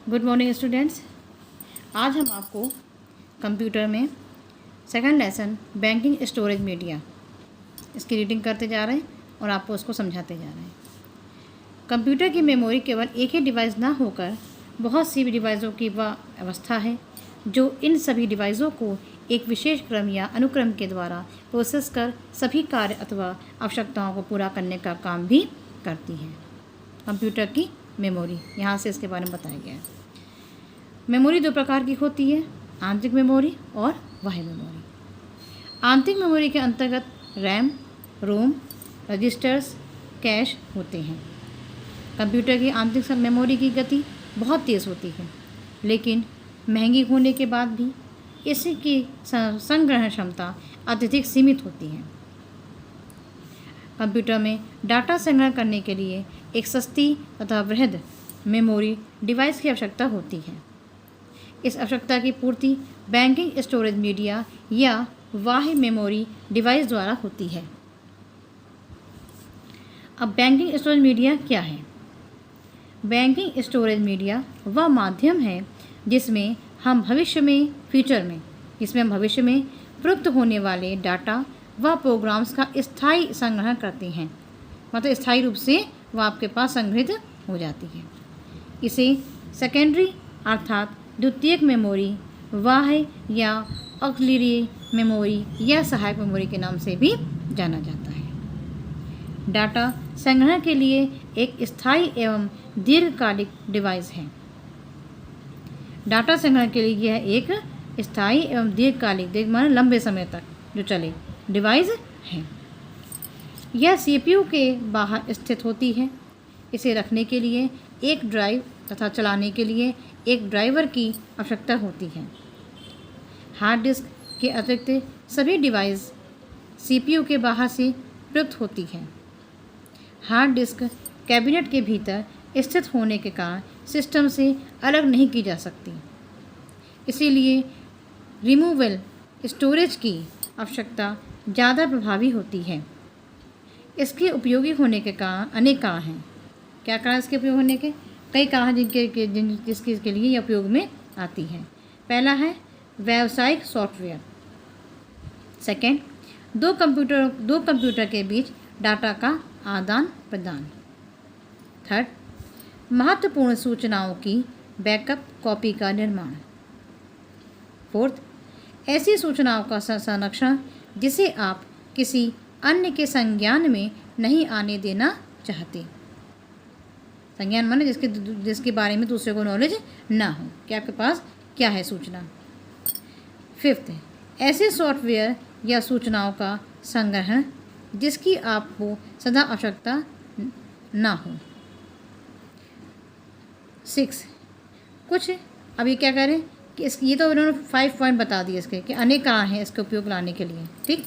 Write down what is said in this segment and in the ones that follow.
Good morning students. आज हम आपको कंप्यूटर में second lesson banking storage media इसकी रीडिंग करते जा रहे हैं और आपको उसको समझाते जा रहे हैं। कंप्यूटर की मेमोरी केवल एक ही डिवाइस ना होकर बहुत सी डिवाइसों की वह अवस्था है जो इन सभी डिवाइसों को एक विशेष क्रम या अनुक्रम के द्वारा प्रोसेस कर सभी कार्य अथवा आवश्यकताओं को पूरा करने का काम भी करती है। कंप्यूटर की मेमोरी यहाँ से इसके बारे में बताया गया है। मेमोरी दो प्रकार की होती है, आंतरिक मेमोरी और बाह्य मेमोरी। आंतरिक मेमोरी के अंतर्गत रैम, रोम, रजिस्टर्स, कैश होते हैं। कंप्यूटर की आंतरिक मेमोरी की गति बहुत तेज़ होती है, लेकिन महंगी होने के बाद भी इसकी संग्रहण क्षमता अत्यधिक सीमित होती है। कंप्यूटर में डाटा संग्रह करने के लिए एक सस्ती तथा वृहद मेमोरी डिवाइस की आवश्यकता होती है। इस आवश्यकता की पूर्ति बैंकिंग स्टोरेज मीडिया या बाह्य मेमोरी डिवाइस द्वारा होती है। अब बैंकिंग स्टोरेज मीडिया क्या है? बैंकिंग स्टोरेज मीडिया वह माध्यम है जिसमें हम भविष्य में प्रयुक्त होने वाले डाटा व प्रोग्राम्स का स्थायी संग्रहण करते हैं। मतलब स्थायी रूप से वह आपके पास संग्रहित हो जाती है। इसे सेकेंडरी अर्थात द्वितीयक मेमोरी, बाह्य या ऑक्सिलरी मेमोरी या सहायक मेमोरी के नाम से भी जाना जाता है। डाटा संग्रहण के लिए एक स्थायी एवं दीर्घकालिक डिवाइस है। डाटा संग्रहण के लिए यह एक स्थायी एवं दीर्घकालिक माने लंबे समय तक जो चले डिवाइस है। यह सीपीयू के बाहर स्थित होती है। इसे रखने के लिए एक ड्राइव तथा चलाने के लिए एक ड्राइवर की आवश्यकता होती है। हार्ड डिस्क के अतिरिक्त सभी डिवाइस सीपीयू के बाहर से प्रयुक्त होती है। हार्ड डिस्क कैबिनेट के भीतर स्थित होने के कारण सिस्टम से अलग नहीं की जा सकती, इसीलिए रिमूवेबल स्टोरेज की आवश्यकता ज़्यादा प्रभावी होती है। इसके उपयोगी होने के कारण अनेक कारण हैं। क्या कारण इसके उपयोग होने के? कई कारण जिसके लिए यह उपयोग में आती है। पहला है व्यावसायिक सॉफ्टवेयर। सेकंड, दो कंप्यूटर के बीच डाटा का आदान प्रदान। थर्ड, महत्वपूर्ण सूचनाओं की बैकअप कॉपी का निर्माण। फोर्थ, ऐसी सूचनाओं का संरक्षण जिसे आप किसी अन्य के संज्ञान में नहीं आने देना चाहते। संज्ञान माने जिसके बारे में दूसरे को नॉलेज ना हो कि आपके पास क्या है सूचना। फिफ्थ, ऐसे सॉफ्टवेयर या सूचनाओं का संग्रहण जिसकी आपको सदा आवश्यकता ना हो। 6, कुछ अभी क्या करें कि ये तो उन्होंने 5 पॉइंट बता दिए इसके कि अनेक कारण हैं इसके उपयोग लाने के लिए। ठीक,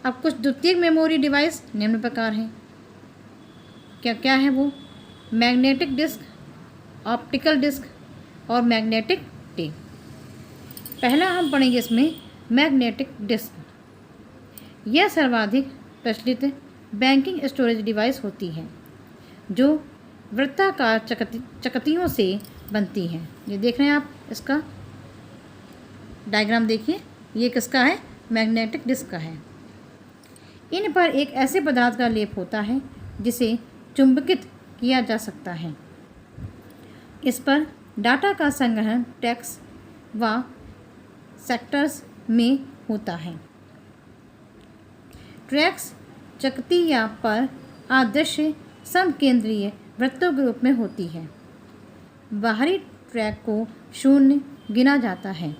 अब कुछ द्वितीयक मेमोरी डिवाइस निम्न प्रकार हैं। क्या है वो? मैग्नेटिक डिस्क, ऑप्टिकल डिस्क और मैग्नेटिक टेप। पहला हम पढ़ेंगे इसमें मैग्नेटिक डिस्क। यह सर्वाधिक प्रचलित बैंकिंग स्टोरेज डिवाइस होती है जो वृत्ताकार चकतियों से बनती है। ये देख रहे हैं आप, इसका डायग्राम देखिए, ये किसका है? मैग्नेटिक डिस्क का है। इन पर एक ऐसे पदार्थ का लेप होता है जिसे चुंबकित किया जा सकता है। इस पर डाटा का संग्रहण ट्रैक्स व सेक्टर्स में होता है। ट्रैक्स चकती या पर अदृश्य समकेंद्रीय वृत्तों के रूप में होती है। बाहरी ट्रैक को 0 गिना जाता है।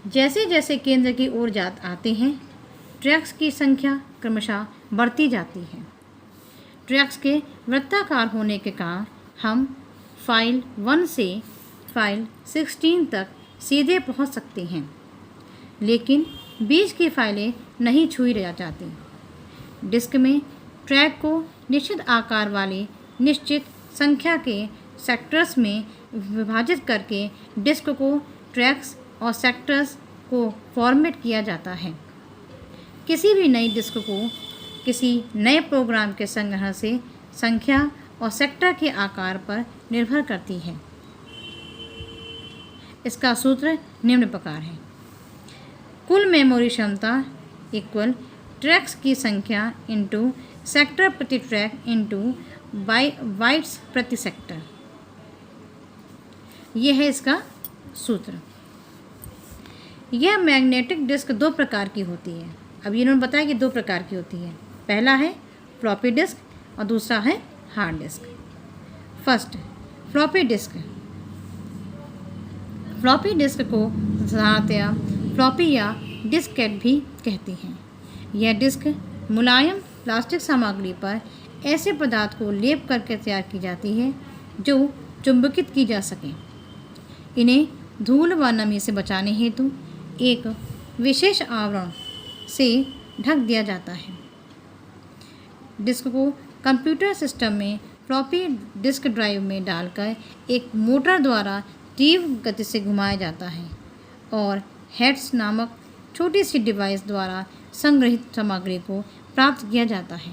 जैसे जैसे केंद्र की ओर आते हैं, ट्रैक्स की संख्या क्रमशः बढ़ती जाती है। ट्रैक्स के वृत्ताकार होने के कारण हम फाइल 1 से फाइल 16 तक सीधे पहुंच सकते हैं, लेकिन बीच की फाइलें नहीं छुई रह जाती। डिस्क में ट्रैक को निश्चित आकार वाले निश्चित संख्या के सेक्टर्स में विभाजित करके डिस्क को ट्रैक्स और सेक्टर्स को फॉर्मेट किया जाता है। किसी भी नई डिस्क को किसी नए प्रोग्राम के संग्रह से संख्या और सेक्टर के आकार पर निर्भर करती है। इसका सूत्र निम्न प्रकार है। कुल मेमोरी क्षमता इक्वल ट्रैक्स की संख्या इंटू सेक्टर प्रति ट्रैक इंटू बाइट्स प्रति सेक्टर। यह है इसका सूत्र। यह मैग्नेटिक डिस्क दो प्रकार की होती है। अब इन्होंने बताया कि दो प्रकार की होती है। पहला है फ्लॉपी डिस्क और दूसरा है hard disk. First, floppy disk. Floppy disk को साधारणतया फ्लॉपी या डिस्केट भी कहते हैं। यह डिस्क मुलायम प्लास्टिक सामग्री पर ऐसे पदार्थ को लेप करके तैयार की जाती है जो चुंबकित की जा सके। इन्हें धूल व नमी से बचाने हेतु एक विशेष आवरण से ढक दिया जाता है। डिस्क को कंप्यूटर सिस्टम में फ्लॉपी डिस्क ड्राइव में डालकर एक मोटर द्वारा तीव्र गति से घुमाया जाता है और हेड्स नामक छोटी सी डिवाइस द्वारा संग्रहित सामग्री को प्राप्त किया जाता है।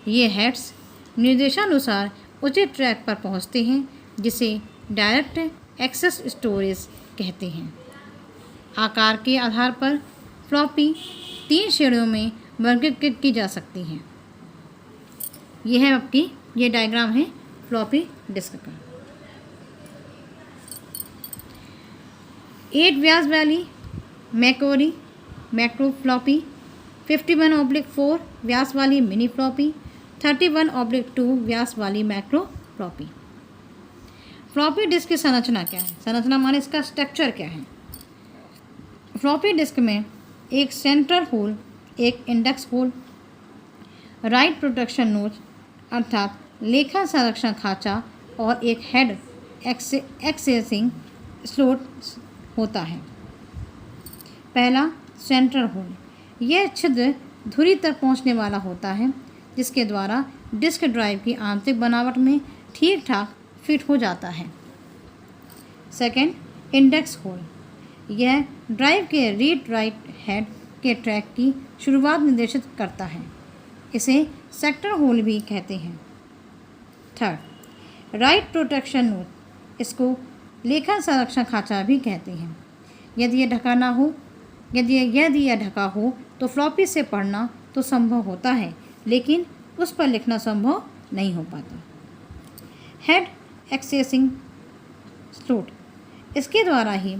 ये हेड्स निर्देशानुसार उचित ट्रैक पर पहुंचते हैं, जिसे डायरेक्ट एक्सेस स्टोरेज कहते हैं। आकार के आधार पर फ्लॉपी 3 श्रेणियों में वर्गीकृत की जा सकती हैं। यह है आपकी ये डायग्राम है फ्लॉपी डिस्क का। 8 व्यास वाली मैक्रोरी मैक्रो फ्लॉपी, 51/4 व्यास वाली मिनी फ्लॉपी, 31/2 व्यास वाली मैक्रो फ्लॉपी। फ्लॉपी डिस्क की संरचना क्या है? संरचना माने इसका स्ट्रक्चर क्या है? फ्लॉपी डिस्क में एक सेंट्रल होल, एक इंडेक्स होल, राइट प्रोटेक्शन नोच अर्थात लेखन संरक्षण खांचा और एक हेड एक्सेसिंग स्लॉट होता है। पहला, सेंट्रल होल। यह छिद्र धुरी तक पहुंचने वाला होता है, जिसके द्वारा डिस्क ड्राइव की आंतरिक बनावट में ठीक ठाक फिट हो जाता है। Second, index hole. यह ड्राइव के रीड राइट हेड के ट्रैक की शुरुआत निर्देशित करता है। इसे सेक्टर होल भी कहते हैं। Third, right protection note. इसको लेखन संरक्षण खांचा भी कहते हैं। यदि यह ढका हो तो फ्लॉपी से पढ़ना तो संभव होता है, लेकिन उस पर लिखना संभव नहीं हो पाता। Head accessing slot. इसके द्वारा ही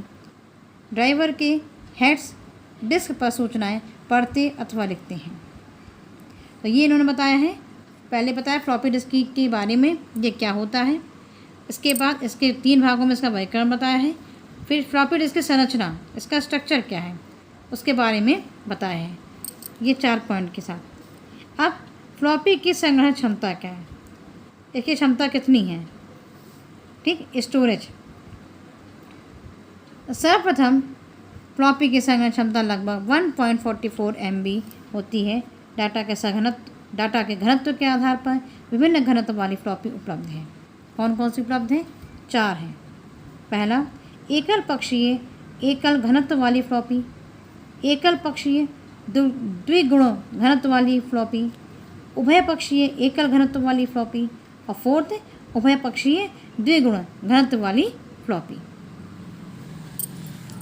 ड्राइवर के हेड्स डिस्क पर सूचनाएं पढ़ते अथवा लिखते हैं। तो ये इन्होंने बताया है। पहले बताया फ्लॉपी डिस्क के बारे में, ये क्या होता है। इसके बाद इसके 3 भागों में इसका वर्गीकरण बताया है। फिर फ्लॉपी डिस्क की संरचना, इसका स्ट्रक्चर क्या है, उसके बारे में बताया है, ये 4 पॉइंट के साथ। अब फ्लॉपी की संग्रहण क्षमता क्या है, इसकी क्षमता कितनी है, ठीक। स्टोरेज, सर्वप्रथम फ्लॉपी की संग्रहण क्षमता लगभग 1.44 MB होती है। डाटा के घनत्व के आधार पर विभिन्न घनत्व वाली फ्लॉपी उपलब्ध है। कौन कौन सी उपलब्ध है? 4 हैं। पहला, एकल पक्षीय एकल घनत्व वाली फ्लॉपी, एकल पक्षीय द्विगुण घनत्व वाली फ्लॉपी, उभय पक्षीय एकल घनत्व वाली फ्लॉपी और फोर्थ, उभय पक्षीय द्विगुण घनत्व वाली फ्लॉपी।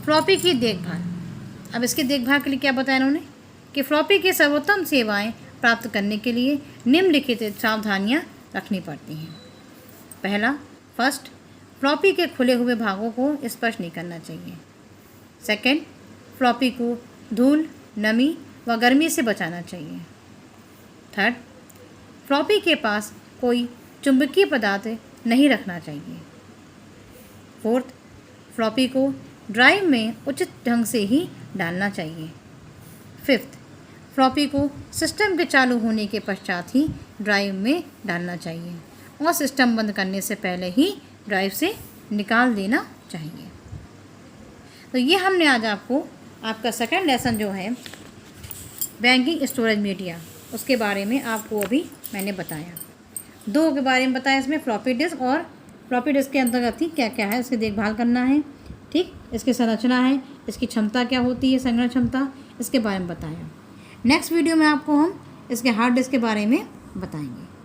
फ्लॉपी की देखभाल। अब इसकी देखभाल के लिए क्या बताया इन्होंने कि फ्लॉपी की सर्वोत्तम सेवाएं प्राप्त करने के लिए निम्नलिखित सावधानियां रखनी पड़ती हैं। पहला, फर्स्ट, फ्लॉपी के खुले हुए भागों को स्पर्श नहीं करना चाहिए। सेकंड, फ्लॉपी को धूल, नमी व गर्मी से बचाना चाहिए। थर्ड, फ्लॉपी के पास कोई चुंबकीय पदार्थ नहीं रखना चाहिए। फोर्थ, फ्लॉपी को ड्राइव में उचित ढंग से ही डालना चाहिए। फिफ्थ, फ्लॉपी को सिस्टम के चालू होने के पश्चात ही ड्राइव में डालना चाहिए और सिस्टम बंद करने से पहले ही ड्राइव से निकाल देना चाहिए। तो ये हमने आज आपको आपका सेकंड लेसन जो है बैंकिंग स्टोरेज मीडिया, उसके बारे में आपको अभी मैंने बताया। 2 के बारे में बताया, इसमें फ्लॉपी डिस्क और फ्लॉपी डिस्क के अंतर्गत ही क्या क्या है, इसकी देखभाल करना है, ठीक। इसकी संरचना है, इसकी क्षमता क्या होती है, संग्रहण क्षमता, इसके बारे में बताया। नेक्स्ट वीडियो में आपको हम इसके हार्ड डिस्क के बारे में बताएंगे।